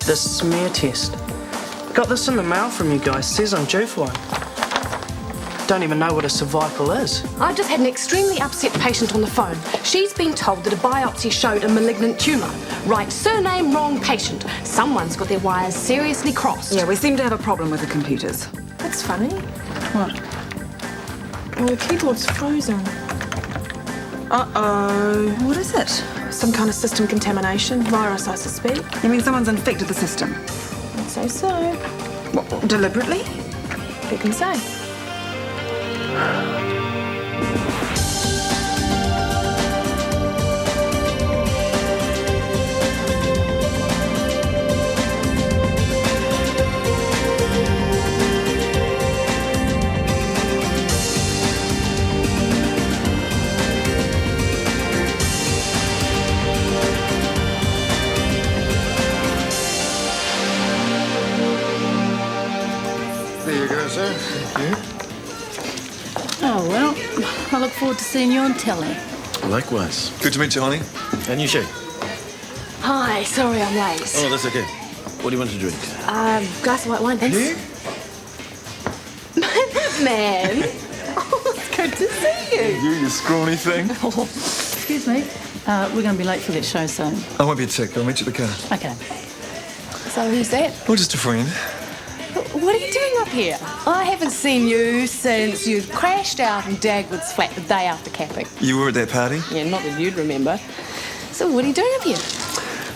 The smear test. Got this in the mail from you guys. Says I'm due for one. Don't even know what a cervical is. I just had an extremely upset patient on the phone. She's been told that a biopsy showed a malignant tumour. Right surname, wrong patient. Someone's got their wires seriously crossed. Yeah, we seem to have a problem with the computers. That's funny. What? Well, the keyboard's frozen. Uh-oh. What is it? Some kind of system contamination. Virus, I suspect. You mean someone's infected the system? I'd say so. What, deliberately? Who can say? There you go, sir. Thank you. Oh, well, I look forward to seeing you on telly. Likewise. Good to meet you, honey. And you, Shay? Hi, sorry I'm late. Oh, that's okay. What do you want to drink? Glass of white wine, thanks. Here? Man. Oh, it's good to see you. You scrawny thing. Excuse me. We're going to be late for that show soon. I won't be a tick. I'll meet you at the car. Okay. So who's that? Oh, just a friend. What are you doing up here? I haven't seen you since you crashed out in Dagwood's flat the day after capping. You were at that party? Yeah, not that you'd remember. So what are you doing up here?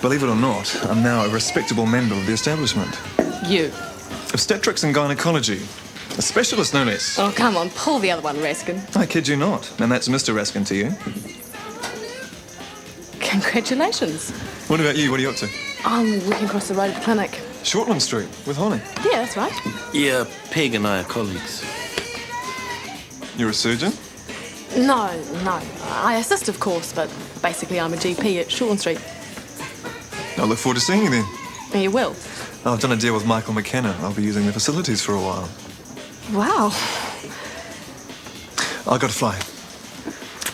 Believe it or not, I'm now a respectable member of the establishment. You. Obstetrics and gynecology. A specialist, no less. Oh, come on, pull the other one, Raskin. I kid you not. And that's Mr. Raskin to you. Congratulations. What about you? What are you up to? I'm working across the road at the clinic. Shortland Street with Holly. Yeah, that's right. Yeah, Peg and I are colleagues. You're a surgeon? No. I assist, of course, but basically I'm a GP at Shortland Street. I look forward to seeing you then. Yeah, you will. I've done a deal with Mckenna. I'll be using the facilities for a while. Wow. I've got to fly.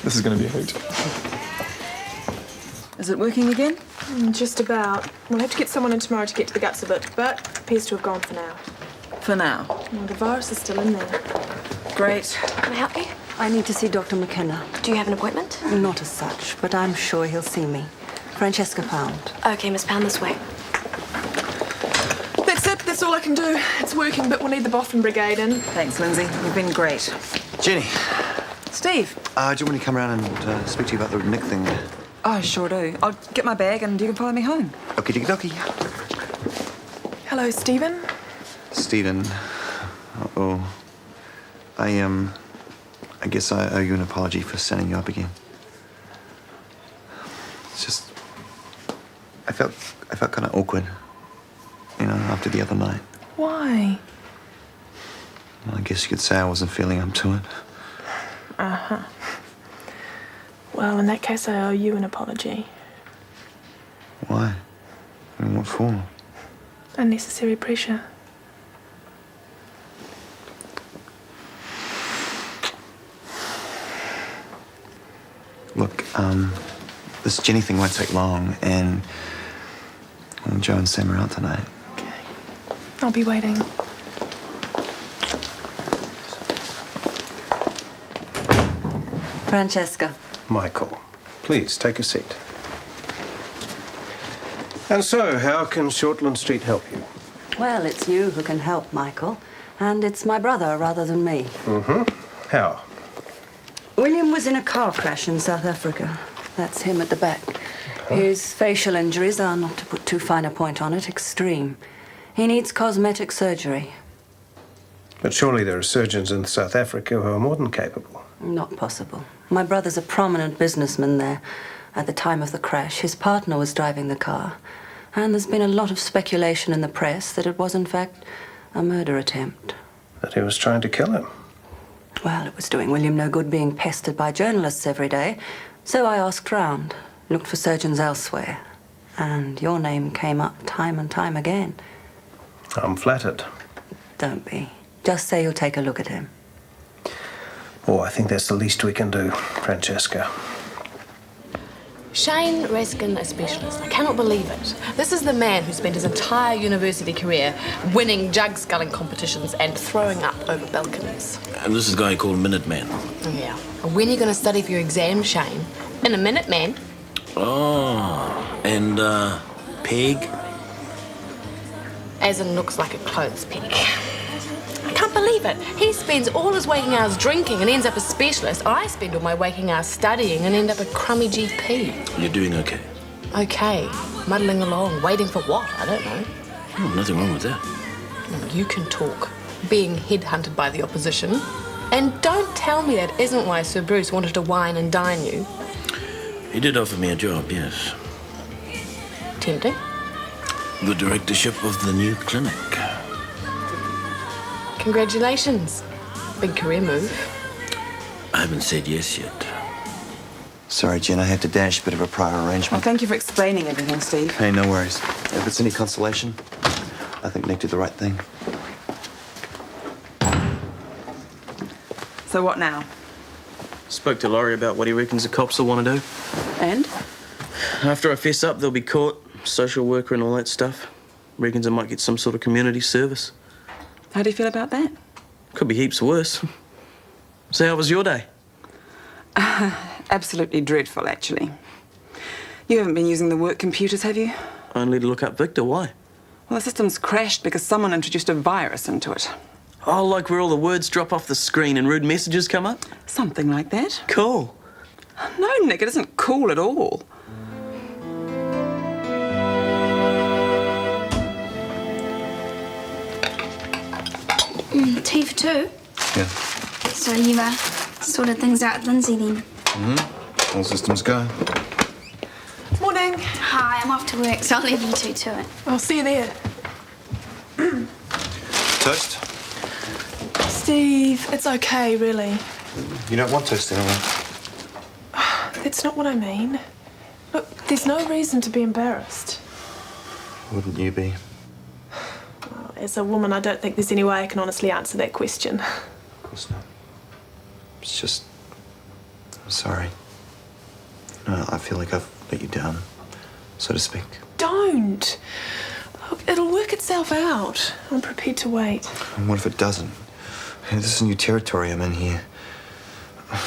This is going to be a hoot. Is it working again? Just about. We'll have to get someone in tomorrow to get to the guts of it, but appears to have gone for now. For now. Well, the virus is still in there. Great. Can I help you? I need to see Dr. McKenna. Do you have an appointment? Not as such, but I'm sure he'll see me. Francesca Pound. Okay, Miss Pound, this way. That's it. That's all I can do. It's working, but we'll need the Boffin Brigade in. Thanks, Lindsay. You've been great. Jenny, Steve. do you want me to come around and speak to you about the Nick thing? I sure do. I'll get my bag and you can follow me home. Okie dokie dokie. Hello, Stephen. Stephen. Uh-oh. I guess I owe you an apology for sending you up again. It's just... I felt kind of awkward, you know, after the other night. Why? Well, I guess you could say I wasn't feeling up to it. Uh-huh. Well, in that case, I owe you an apology. Why? I mean, what for? Unnecessary pressure. Look, this Jenny thing won't take long, and well, Joe and Sam are out tonight. Okay. I'll be waiting. Francesca. Michael, please take a seat. And so, how can Shortland Street help you? Well, it's you who can help, Michael. And it's my brother rather than me. Mm-hmm. How? William was in a car crash in South Africa. That's him at the back. His facial injuries are, not to put too fine a point on it, extreme. He needs cosmetic surgery. But surely there are surgeons in South Africa who are more than capable. Not possible. My brother's a prominent businessman there. At the time of the crash, his partner was driving the car. And there's been a lot of speculation in the press that it was, in fact, a murder attempt. That he was trying to kill him. Well, it was doing William no good being pestered by journalists every day. So I asked round, looked for surgeons elsewhere. And your name came up time and time again. I'm flattered. Don't be. Just say you'll take a look at him. Oh, I think that's the least we can do, Francesca. Shane Raskin, a specialist. I cannot believe it. This is the man who spent his entire university career winning jug-sculling competitions and throwing up over balconies. And this is a guy called Minuteman. Yeah. When are you going to study for your exam, Shane? In a minute, man. Oh, and, Peg? As in looks like a clothes peg. I can't believe it. He spends all his waking hours drinking and ends up a specialist. I spend all my waking hours studying and end up a crummy GP. You're doing okay. Okay. Muddling along. Waiting for what? I don't know. Oh, nothing wrong with that. You can talk. Being headhunted by the opposition. And don't tell me that isn't why Sir Bruce wanted to wine and dine you. He did offer me a job, yes. Tempting? The directorship of the new clinic. Congratulations. Big career move. I haven't said yes yet. Sorry, Jen, I had to dash. Bit of a prior Well, arrangement. thank you for explaining everything, Steve. Hey, no worries. If it's any consolation, I think Nick did the right thing. So what now? Spoke to Laurie about what he reckons the cops will want to do. And? After I fess up, they'll be court, social worker and all that stuff. Reckons I might get some sort of community service. How do you feel about that? Could be heaps worse. So how was your day? Absolutely dreadful, actually. You haven't been using the work computers, have you? Only to look up Victor, why? Well, the system's crashed because someone introduced a virus into it. Oh, like where all the words drop off the screen and rude messages come up? Something like that. Cool. No, Nick, it isn't cool at all. Tea for two? Yeah. So you sorted things out with Lindsay then? All systems go. Morning. Hi, I'm off to work, so I'll leave you two to it. I'll see you there. Toast? Steve, it's okay, really. You don't want toast anyway. That's not what I mean. Look, there's no reason to be embarrassed. Wouldn't you be? As a woman, I don't think there's any way I can honestly answer that question. Of course not. It's just... I'm sorry. No, I feel like I've let you down, so to speak. Don't! Look, it'll work itself out. I'm prepared to wait. And what if it doesn't? This is new territory I'm in here.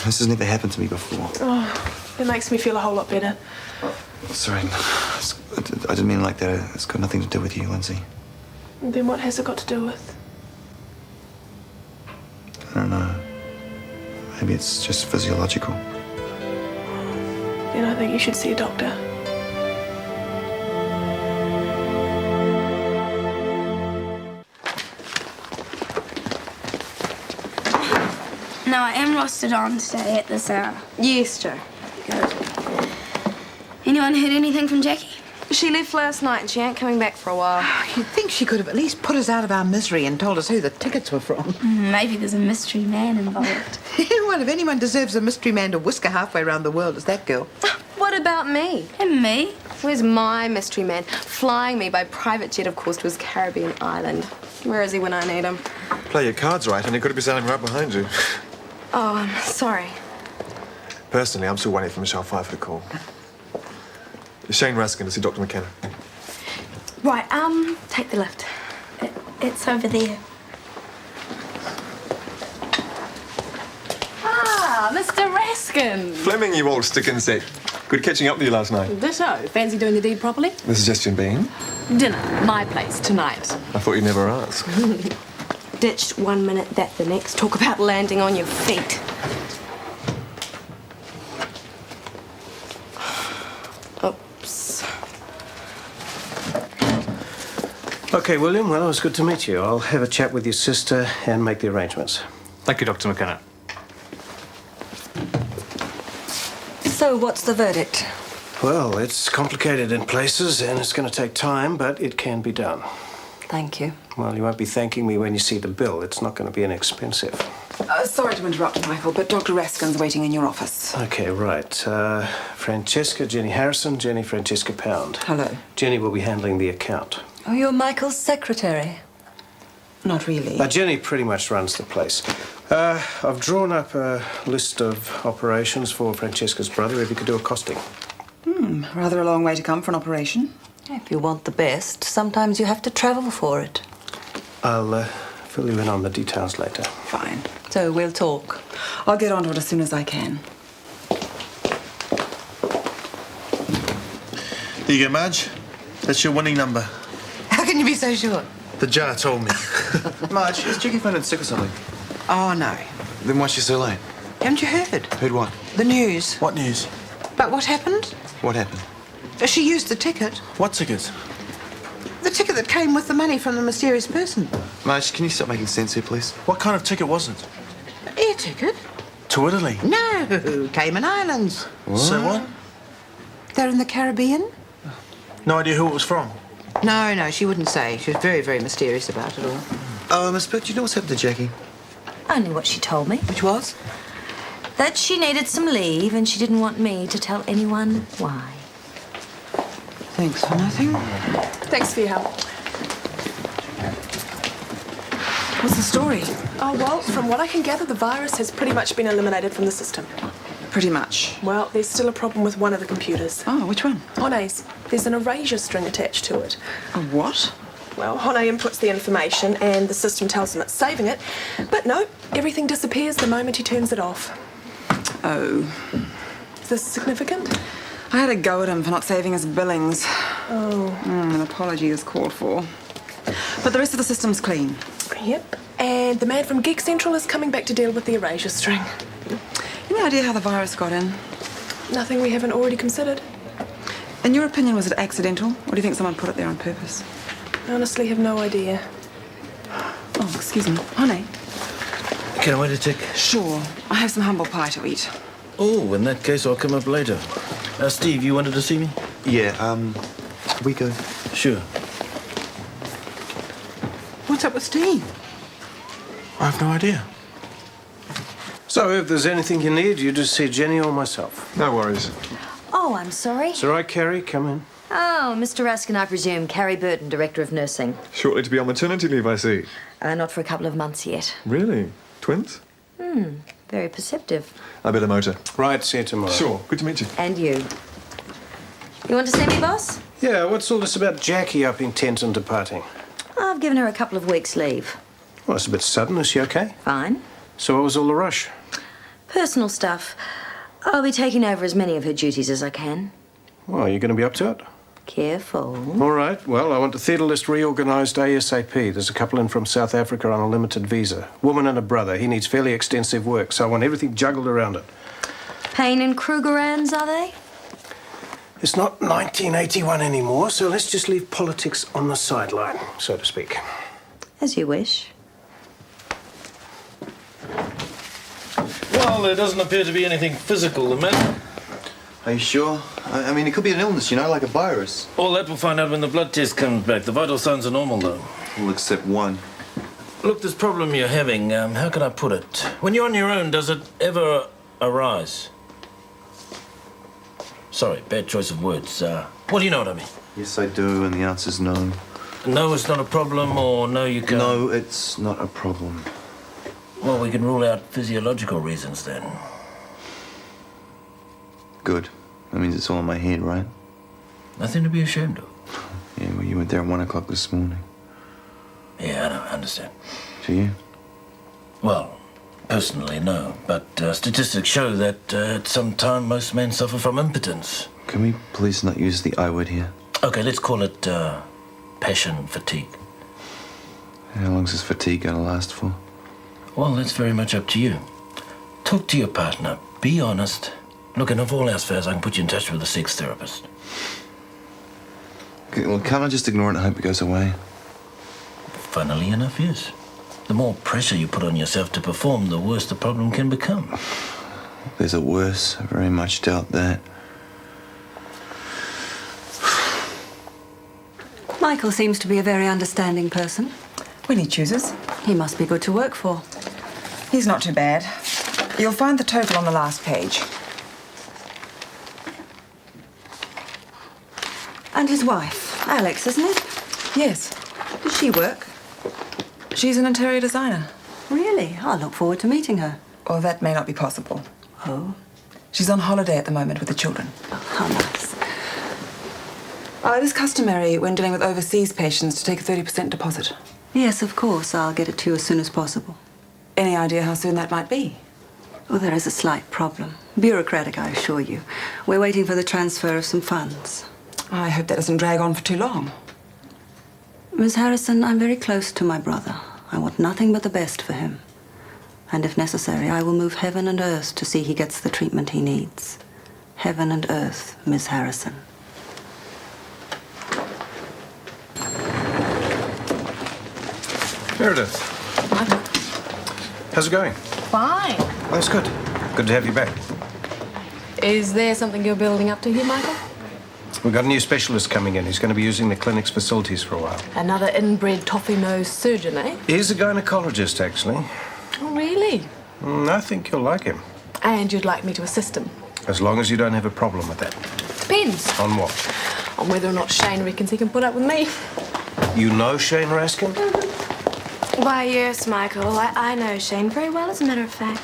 This has never happened to me before. Oh, it makes me feel a whole lot better. Sorry, I didn't mean it like that. It's got nothing to do with you, Lindsay. Then what has it got to do with? I don't know. Maybe it's just physiological. Then I think you should see a doctor. No, I am rostered on today at this hour. Yes, Joe. Good. Anyone heard anything from Jackie? She left last night and she ain't coming back for a while. You'd think she could have at least put us out of our misery and told us who the tickets were from. Maybe there's a mystery man involved. Well, if anyone deserves a mystery man to whisk her halfway around the world, it's that girl. What about me? And me? Where's my mystery man? Flying me by private jet, of course, to his Caribbean island. Where is he when I need him? Play your cards right and he could be sailing right behind you. Oh, I'm sorry. Personally, I'm still waiting for Michelle Pfeiffer to call. Shane Raskin to see Dr. Mckenna. Right, take the lift. It's over there. Ah, Mr. Raskin. Fleming, you old stick insect. Good catching up with you last night. Ditto. Fancy doing the deed properly? The suggestion being? Dinner. My place tonight. I thought you'd never ask. Ditched 1 minute, that the next. Talk about landing on your feet. Oops. OK, William, well, it was good to meet you. I'll have a chat with your sister and make the arrangements. Thank you, Dr. Mckenna. So, what's the verdict? Well, it's complicated in places and it's going to take time, but it can be done. Thank you. Well, you won't be thanking me when you see the bill. It's not going to be inexpensive. Sorry to interrupt, Michael, but Dr. Raskin's waiting in your office. OK, right. Francesca, Jenny Harrison, Jenny Francesca Pound. Hello. Jenny will be handling the account. Oh, you're Michael's secretary? Not really. Jenny pretty much runs the place. I've drawn up a list of operations for Francesca's brother, if you could do a costing. Rather a long way to come for an operation. If you want the best, sometimes you have to travel for it. I'll fill you in on the details later. Fine. So we'll talk. I'll get onto it as soon as I can. There you go, Madge. That's your winning number. How can you be so sure? The jar told me. Marge, is Jackie phoned in sick or something? Oh, no. Then why's she so late? Haven't you heard? Heard what? The news. What news? But what happened? What happened? She used the ticket. What ticket? The ticket that came with the money from the mysterious person. Marge, can you stop making sense here, please? What kind of ticket was it? Air ticket? To Italy? No, Cayman Islands. What? So what? They're in the Caribbean? No idea who it was from? No, she wouldn't say. She was very, very mysterious about it all. Oh, Miss Burke, do you know what's happened to Jackie? Only what she told me. Which was? That she needed some leave and she didn't want me to tell anyone why. Thanks for nothing. Thanks for your help. What's the story? Oh, well, from what I can gather, the virus has pretty much been eliminated from the system. Pretty much. Well, there's still a problem with one of the computers. Oh, which one? Hone's. There's an erasure string attached to it. A what? Well, Hone inputs the information and the system tells him it's saving it. But no, everything disappears the moment he turns it off. Oh. Is this significant? I had a go at him for not saving his billings. Oh. An apology is called for. But the rest of the system's clean. Yep. And the man from Geek Central is coming back to deal with the erasure string. Any idea how the virus got in? Nothing we haven't already considered. In your opinion, was it accidental? Or do you think someone put it there on purpose? I honestly have no idea. Oh, excuse me. Honey. Can I wait a tick? Sure. I have some humble pie to eat. Oh, in that case, I'll come up later. Steve, you wanted to see me? Yeah, we go. Sure. What's up with Steve? I have no idea. So, if there's anything you need, you just see Jenny or myself. No worries. Oh, I'm sorry. It's all right, Carrie. Come in. Oh, Mr. Raskin, I presume. Carrie Burton, Director of Nursing. Shortly to be on maternity leave, I see. Not for a couple of months yet. Really? Twins? Very perceptive. I bet a motor. Right, see you tomorrow. Sure. Good to meet you. And you. You want to see me, boss? Yeah, what's all this about Jackie up intent on departing? I've given her a couple of weeks' leave. Well, it's a bit sudden. Is she okay? Fine. So what was all the rush? Personal stuff. I'll be taking over as many of her duties as I can. Well, are you going to be up to it? Careful. All right. Well, I want the theatre list reorganised ASAP. There's a couple in from South Africa on a limited visa. Woman and a brother. He needs fairly extensive work, so I want everything juggled around it. Payne and Krugerrands, are they? It's not 1981 anymore, so let's just leave politics on the sideline, so to speak. As you wish. Well, there doesn't appear to be anything physical the matter. Are you sure? I mean, it could be an illness, you know, like a virus. All that we'll find out when the blood test comes back. The vital signs are normal, though. Well, except one. Look, this problem you're having, how can I put it? When you're on your own, does it ever arise? Sorry, bad choice of words. What do you know what I mean? Yes, I do, and the answer's no. No, it's not a problem, or no, you can't? No, it's not a problem. Well, we can rule out physiological reasons, then. Good. That means it's all in my head, right? Nothing to be ashamed of. Yeah, well, you went there at 1 o'clock this morning. Yeah, I know, I understand. Do you? Well, personally, no. But statistics show that at some time most men suffer from impotence. Can we please not use the I word here? Okay, let's call it passion fatigue. How long's this fatigue gonna last for? Well, that's very much up to you. Talk to your partner. Be honest. Look, and if all else fails, I can put you in touch with a sex therapist. Okay, well, can't I just ignore it and hope it goes away? Funnily enough, yes. The more pressure you put on yourself to perform, the worse the problem can become. There's a worse. I very much doubt that. Michael seems to be a very understanding person. When he chooses. He must be good to work for. He's not too bad. You'll find the total on the last page. And his wife, Alex, isn't it? Yes. Does she work? She's an interior designer. Really? I look forward to meeting her. Well, that may not be possible. Oh? She's on holiday at the moment with the children. Oh, how nice. It is customary when dealing with overseas patients to take a 30% deposit. Yes, of course. I'll get it to you as soon as possible. Any idea how soon that might be? Oh, there is a slight problem. Bureaucratic, I assure you. We're waiting for the transfer of some funds. I hope that doesn't drag on for too long. Miss Harrison, I'm very close to my brother. I want nothing but the best for him. And if necessary, I will move heaven and earth to see he gets the treatment he needs. Heaven and earth, Miss Harrison. Meredith. How's it going? Fine. Oh, that's good. Good to have you back. Is there something you're building up to here, Michael? We've got a new specialist coming in. He's going to be using the clinic's facilities for a while. Another inbred toffee-nosed surgeon, eh? He's a gynecologist, actually. Oh, really? I think you'll like him. And you'd like me to assist him? As long as you don't have a problem with that. Depends. On what? On whether or not Shane reckons he can put up with me. You know Shane Raskin? Why, yes, Michael. I know Shane very well, as a matter of fact.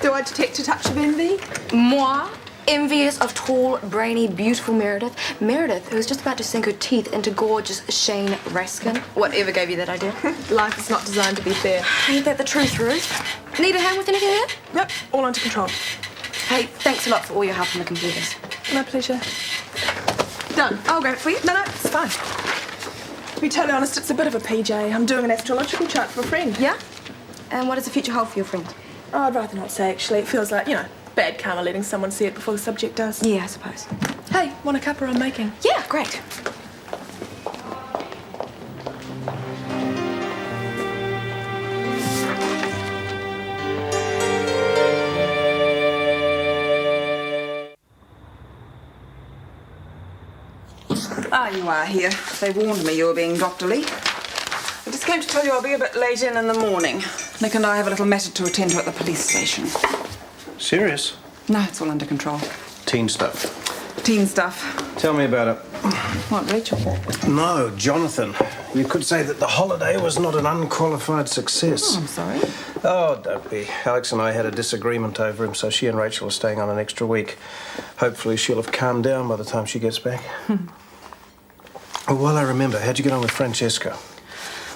Do I detect a touch of envy? Moi? Envious of tall, brainy, beautiful Meredith. Meredith, who was just about to sink her teeth into gorgeous Shane Raskin. Whatever gave you that idea? Life is not designed to be fair. Ain't that the truth, Ruth? Need a hand with anything here? Yep, all under control. Hey, thanks a lot for all your help on the computers. My pleasure. Done. I'll grab it for you. No, it's fine. To be totally honest, it's a bit of a PJ. I'm doing an astrological chart for a friend. Yeah? And what does the future hold for your friend? Oh, I'd rather not say, actually. It feels like, bad karma letting someone see it before the subject does. Yeah, I suppose. Hey, want a cuppa I'm making? Yeah, great. Ah, you are here. They warned me you were being doctorly. I just came to tell you I'll be a bit late in the morning. Nick and I have a little matter to attend to at the police station. Serious? No, it's all under control. Teen stuff. Teen stuff. Tell me about it. What, Rachel? No, Jonathan. You could say that the holiday was not an unqualified success. Oh, I'm sorry. Oh, don't be. Alex and I had a disagreement over him, so she and Rachel are staying on an extra week. Hopefully she'll have calmed down by the time she gets back. Oh, while I remember, how'd you get on with Francesca?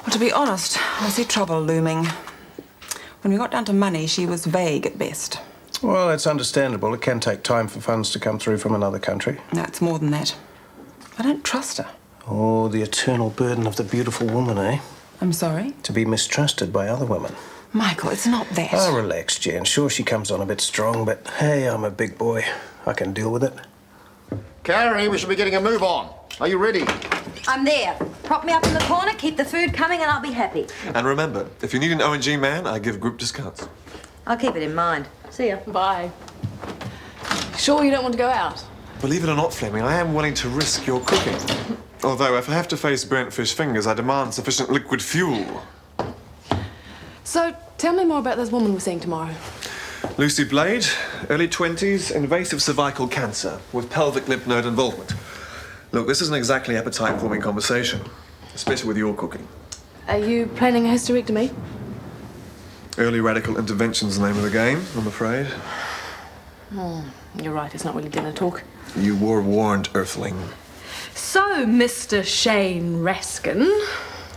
Well, to be honest, I see trouble looming. When we got down to money, she was vague at best. Well, that's understandable. It can take time for funds to come through from another country. No, it's more than that. I don't trust her. Oh, the eternal burden of the beautiful woman, eh? I'm sorry? To be mistrusted by other women. Michael, it's not that. Oh, relax, Jen. Sure, she comes on a bit strong, but hey, I'm a big boy. I can deal with it. Carrie, we should be getting a move on. Are you ready? I'm there. Prop me up in the corner, keep the food coming, and I'll be happy. And remember, if you need an O&G man, I give group discounts. I'll keep it in mind. See ya. Bye. Sure you don't want to go out? Believe it or not, Fleming, I am willing to risk your cooking. Although, if I have to face burnt fish fingers, I demand sufficient liquid fuel. So, tell me more about this woman we're seeing tomorrow. Lucy Blade, early 20s, invasive cervical cancer with pelvic lymph node involvement. Look, this isn't exactly appetite-forming conversation, especially with your cooking. Are you planning a hysterectomy? Early radical intervention's the name of the game, I'm afraid. You're right, it's not really dinner talk. You were warned, Earthling. So, Mr. Shane Raskin,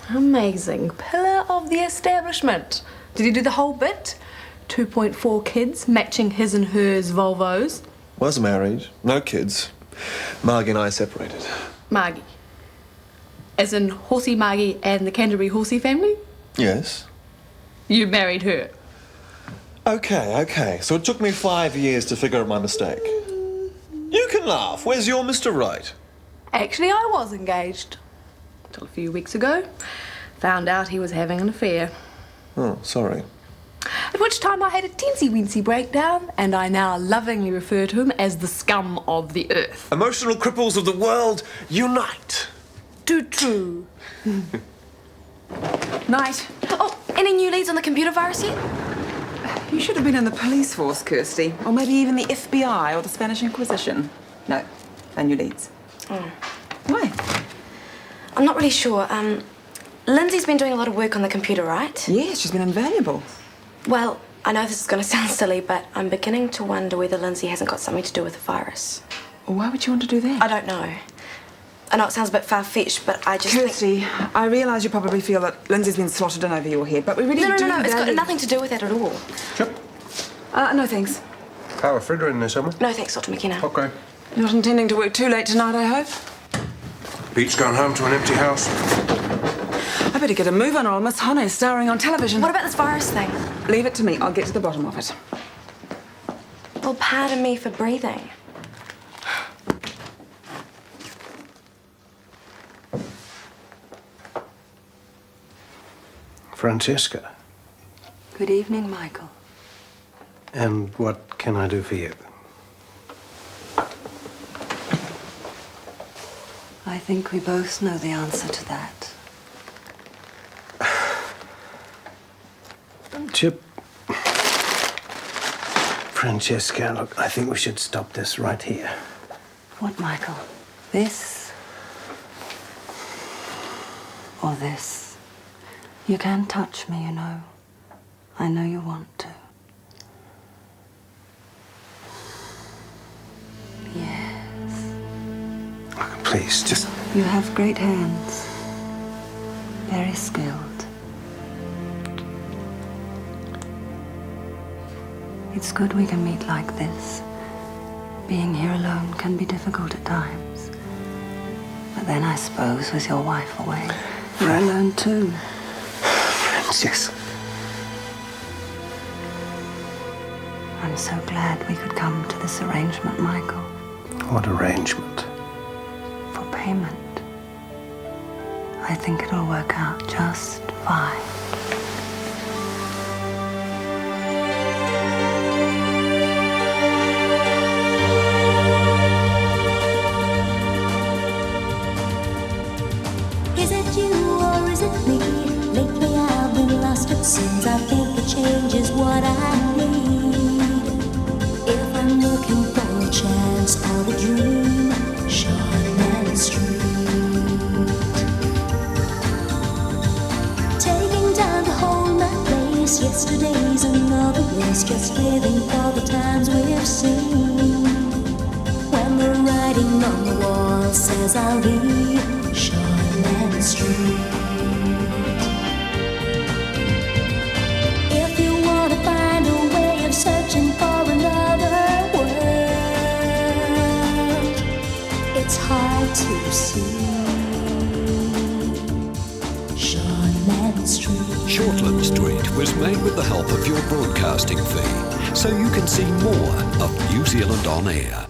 amazing pillar of the establishment. Did he do the whole bit? 2.4 kids, matching his and hers Volvos. Was married, no kids. Margie and I separated. Margie. As in Horsey Margie and the Canterbury Horsey family? Yes. You married her? Okay. So it took me 5 years to figure out my mistake. You can laugh. Where's your Mr. Right? Actually, I was engaged. Till a few weeks ago. Found out he was having an affair. Oh, sorry. At which time I had a teensy-weensy breakdown, and I now lovingly refer to him as the scum of the earth. Emotional cripples of the world, unite! Too true. Night. Oh, any new leads on the computer virus yet? You should have been in the police force, Kirsty. Or maybe even the FBI or the Spanish Inquisition. No, no new leads. Oh. Why? I'm not really sure. Lindsay's been doing a lot of work on the computer, right? Yes, she's been invaluable. Well, I know this is going to sound silly, but I'm beginning to wonder whether Lindsay hasn't got something to do with the virus. Why would you want to do that? I don't know. I know it sounds a bit far-fetched, but I just Kirsty, I realise you probably feel that Lindsay's been slotted in over your head, but we really No, do... it's got nothing to do with that at all. No, thanks. Power Frida in there somewhere? No, thanks, Dr. McKenna. Okay. Not intending to work too late tonight, I hope? Pete's gone home to an empty house. I better get a move on or I'll miss Honey starring on television. What about this virus thing? Leave it to me. I'll get to the bottom of it. Well, pardon me for breathing. Francesca. Good evening, Michael. And what can I do for you? I think we both know the answer to that. Chip. Francesca, look, I think we should stop this right here. What, Michael? This? Or this? You can't touch me, you know. I know you want to. Yes. Look, please, just... You have great hands. Very skilled. It's good we can meet like this. Being here alone can be difficult at times. But then I suppose with your wife away, you're alone too. Yes. I'm so glad we could come to this arrangement, Michael. What arrangement? For payment. I think it'll work out just fine. Is it you or is it me? Lately I've been lost it seems. I think a change is what I need. If I'm looking for a chance or a dream, Shortland Street. Taking time to hold my place. Yesterday's another race. Just living for the times we've seen. When the writing on the wall says I'll be Shortland Street. If you want to find a way of searching for another world, it's hard to see. Shortland Street. Shortland Street was made with the help of your broadcasting fee, so you can see more of New Zealand On Air.